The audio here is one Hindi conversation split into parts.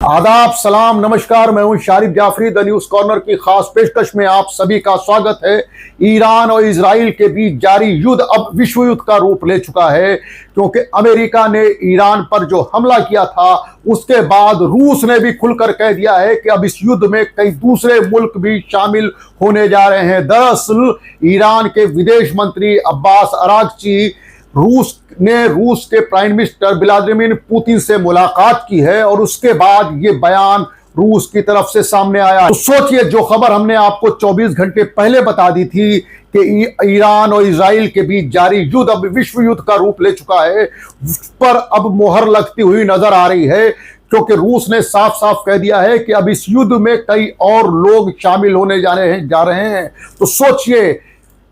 आदाब, सलाम, नमस्कार। मैं हूं Sharib Jafri. The News Corner की खास पेशकश में आप सभी का स्वागत है। ईरान और इजराइल के बीच जारी युद्ध अब विश्व युद्ध का रूप ले चुका है, क्योंकि अमेरिका ने ईरान पर जो हमला किया था उसके बाद रूस ने भी खुलकर कह दिया है कि अब इस युद्ध में कई दूसरे मुल्क भी शामिल होने जा रहे हैं। दरअसल ईरान के विदेश मंत्री अब्बास अरागची रूस के प्राइम मिनिस्टर व्लादिमीर पुतिन से मुलाकात की है और उसके बाद ये बयान रूस की तरफ से सामने आया। तो सोचिए, जो खबर हमने आपको 24 घंटे पहले बता दी थी कि ईरान और इजराइल के बीच जारी युद्ध अब विश्व युद्ध का रूप ले चुका है, उस पर अब मोहर लगती हुई नजर आ रही है, क्योंकि रूस ने साफ साफ कह दिया है कि अब इस युद्ध में कई और लोग शामिल होने जा रहे हैं। तो सोचिए,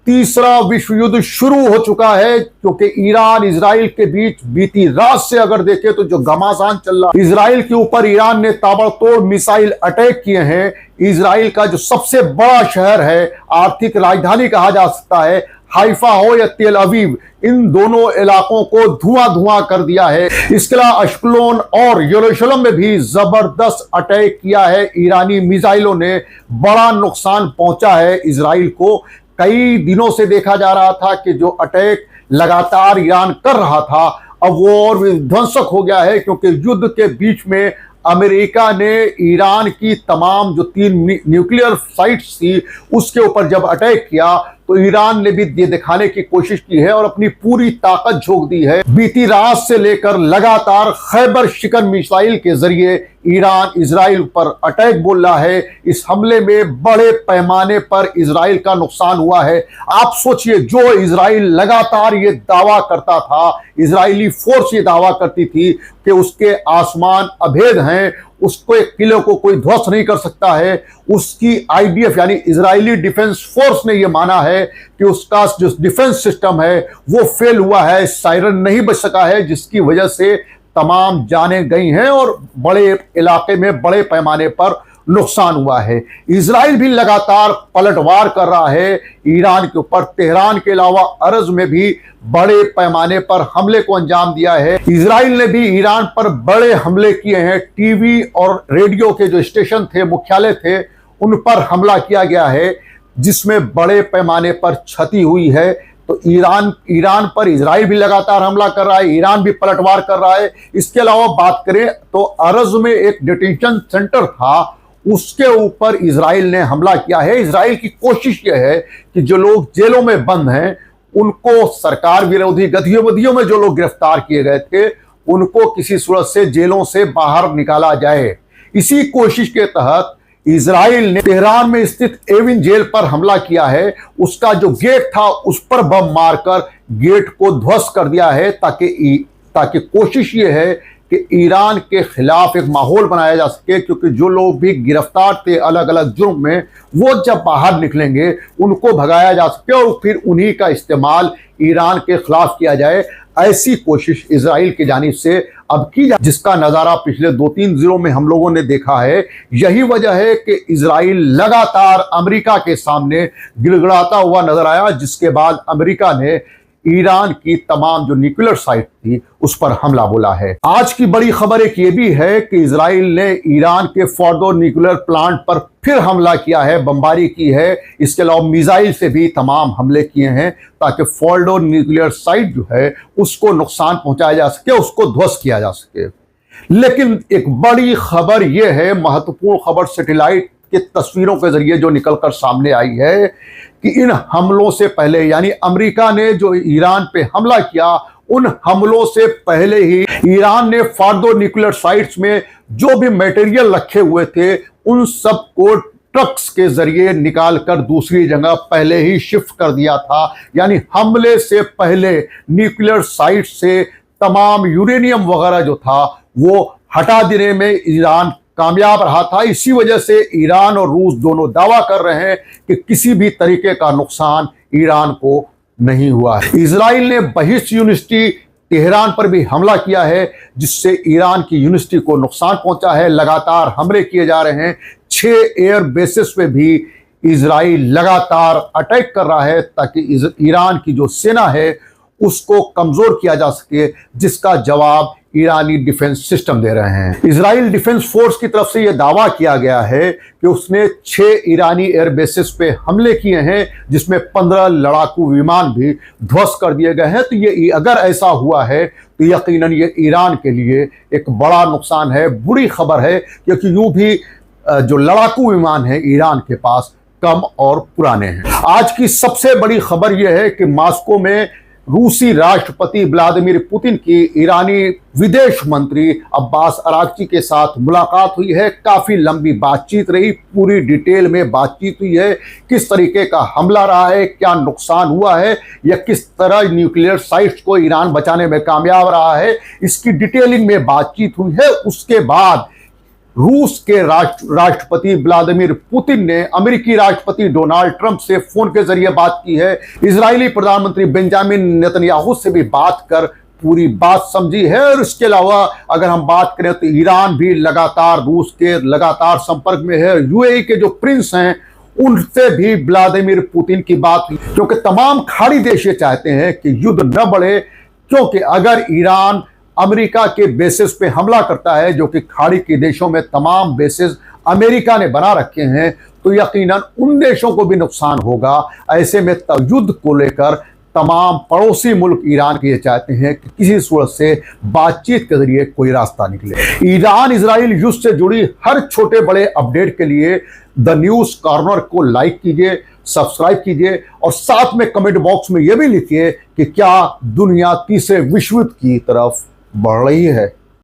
तीसरा विश्व युद्ध शुरू हो चुका है, क्योंकि ईरान इजराइल के बीच बीती रात से अगर देखें तो जो घमासान चल रहा है, इजराइल के ऊपर ईरान ने ताबड़तोड़ मिसाइल अटैक किए हैं। इजराइल का जो सबसे बड़ा शहर है, आर्थिक राजधानी कहा जा सकता है, हाइफा हो या तेल अवीव, इन दोनों इलाकों को धुआं धुआं कर दिया है। इसके अलावा अश्कलोन और यरूशलेम में भी जबरदस्त अटैक किया है। ईरानी मिसाइलों ने बड़ा नुकसान पहुंचा है इजराइल को। कई दिनों से देखा जा रहा था कि जो अटैक लगातार ईरान कर रहा था, अब वो और विध्वंसक हो गया है, क्योंकि युद्ध के बीच में अमेरिका ने ईरान की तमाम जो 3 न्यूक्लियर साइट्स थी उसके ऊपर जब अटैक किया तो ईरान ने भी ये दिखाने की कोशिश की है और अपनी पूरी ताकत झोंक दी है। बीती रात से लेकर लगातार खैबर शिकन मिसाइल के जरिए ईरान इजराइल पर अटैक बोल रहा है। इस हमले में बड़े पैमाने पर इजराइल का नुकसान हुआ है। आप सोचिए, जो इजराइल लगातार ये दावा करता था, इजरायली फोर्स ये दावा करती थी कि उसके आसमान अभेद हैं, उसको एक किले को कोई ध्वस्त नहीं कर सकता है, उसकी आईडीएफ यानी इजरायली डिफेंस फोर्स ने यह माना है कि उसका जो डिफेंस सिस्टम है वो फेल हुआ है, सायरन नहीं बच सका है, जिसकी वजह से तमाम जानें गई हैं और बड़े इलाके में बड़े पैमाने पर नुकसान हुआ है। इजराइल भी लगातार पलटवार कर रहा है ईरान के ऊपर। तेहरान के अलावा अर्ज में भी बड़े पैमाने पर हमले को अंजाम दिया है। इजराइल ने भी ईरान पर बड़े हमले किए हैं। टीवी और रेडियो के जो स्टेशन थे, मुख्यालय थे, उन पर हमला किया गया है, जिसमें बड़े पैमाने पर क्षति हुई है। तो ईरान पर इजराइल भी लगातार हमला कर रहा है, ईरान भी पलटवार कर रहा है। इसके अलावा बात करें तो अर्ज में एक डिटेंशन सेंटर था, उसके ऊपर इजराइल ने हमला किया है। इजराइल की कोशिश यह है कि जो लोग जेलों में बंद हैं, उनको सरकार विरोधी गतिविधियों में जो लोग गिरफ्तार किए गए थे, उनको किसी सूरत से जेलों से बाहर निकाला जाए। इसी कोशिश के तहत इजराइल ने तेहरान में स्थित एविन जेल पर हमला किया है। उसका जो गेट था उस पर बम मारकर गेट को ध्वस्त कर दिया है, ताकि कोशिश ये है कि ईरान के खिलाफ एक माहौल बनाया जा सके, क्योंकि जो लोग भी गिरफ्तार थे अलग अलग जुर्म में, वो जब बाहर निकलेंगे उनको भगाया जा सके और फिर उन्हीं का इस्तेमाल ईरान के खिलाफ किया जाए। ऐसी कोशिश इजराइल की जानिब से अब की जाए, जिसका नज़ारा पिछले 2-3 दिनों में हम लोगों ने देखा है। यही वजह है कि इजराइल लगातार अमेरिका के सामने गिड़गिड़ाता हुआ नजर आया, जिसके बाद अमेरिका ने ईरान की तमाम जो न्यूक्लियर साइट थी उस पर हमला बोला है। आज की बड़ी खबर एक ये भी है कि इजराइल ने ईरान के फोर्डो न्यूक्लियर प्लांट पर फिर हमला किया है, बमबारी की है। इसके अलावा मिसाइल से भी तमाम हमले किए हैं, ताकि फोर्डो न्यूक्लियर साइट जो है उसको नुकसान पहुंचाया जा सके, उसको ध्वस्त किया जा सके। लेकिन एक बड़ी खबर यह है, महत्वपूर्ण खबर सैटेलाइट की तस्वीरों के जरिए जो निकलकर सामने आई है, कि इन हमलों से पहले, यानी अमेरिका ने जो ईरान पे हमला किया, उन हमलों से पहले ही ईरान ने फोर्डो न्यूक्लियर साइट्स में जो भी मटेरियल रखे हुए थे उन सब को ट्रक्स के जरिए निकालकर दूसरी जगह पहले ही शिफ्ट कर दिया था। यानी हमले से पहले न्यूक्लियर साइट से तमाम यूरेनियम वगैरह जो था वो हटा देने में ईरान कामयाब रहा था। इसी वजह से ईरान और रूस दोनों दावा कर रहे हैं कि किसी भी तरीके का नुकसान ईरान को नहीं हुआ है। इजराइल ने बहिश्त यूनिवर्सिटी तेहरान पर भी हमला किया है, जिससे ईरान की यूनिवर्सिटी को नुकसान पहुंचा है। लगातार हमले किए जा रहे हैं। 6 एयर बेसिस पे भी इजराइल लगातार अटैक कर रहा है, ताकि ईरान की जो सेना है उसको कमजोर किया जा सके, जिसका जवाब ईरानी डिफेंस सिस्टम दे रहे हैं। इजराइल डिफेंस फोर्स की तरफ से यह दावा किया गया है कि उसने 6 ईरानी एयरबेसेस पे हमले किए हैं, जिसमें 15 लड़ाकू विमान भी ध्वस्त कर दिए गए हैं। तो ये अगर ऐसा हुआ है तो यकीनन ये ईरान के लिए एक बड़ा नुकसान है, बुरी खबर है, क्योंकि यूं भी जो लड़ाकू विमान है ईरान के पास कम और पुराने हैं। आज की सबसे बड़ी खबर यह है कि मॉस्को में रूसी राष्ट्रपति व्लादिमीर पुतिन की ईरानी विदेश मंत्री अब्बास अरागची के साथ मुलाकात हुई है। काफी लंबी बातचीत रही, पूरी डिटेल में बातचीत हुई है। किस तरीके का हमला रहा है, क्या नुकसान हुआ है, या किस तरह न्यूक्लियर साइट्स को ईरान बचाने में कामयाब रहा है, इसकी डिटेलिंग में बातचीत हुई है। उसके बाद रूस के राष्ट्रपति व्लादिमीर पुतिन ने अमेरिकी राष्ट्रपति डोनाल्ड ट्रंप से फोन के जरिए बात की है। इजरायली प्रधानमंत्री बेंजामिन नेतन्याहू से भी बात कर पूरी बात समझी है। और इसके अलावा अगर हम बात करें तो ईरान भी लगातार रूस के लगातार संपर्क में है। यूएई के जो प्रिंस हैं उनसे भी व्लादिमीर पुतिन की बात हुई, क्योंकि तमाम खाड़ी देश ये चाहते हैं कि युद्ध न बढ़े, क्योंकि अगर ईरान अमेरिका के बेसिस पे हमला करता है, जो कि खाड़ी के देशों में तमाम बेसिस अमेरिका ने बना रखे हैं, तो यकीनन उन देशों को भी नुकसान होगा। ऐसे में युद्ध को लेकर तमाम पड़ोसी मुल्क ईरान के ये चाहते हैं कि किसी सूरत से बातचीत के जरिए कोई रास्ता निकले। ईरान इजराइल युद्ध से जुड़ी हर छोटे बड़े अपडेट के लिए द न्यूज कॉर्नर को लाइक कीजिए, सब्सक्राइब कीजिए, और साथ में कमेंट बॉक्स में यह भी लिखिए कि क्या दुनिया तीसरे विश्व युद्ध की तरफ बढ़ रही है।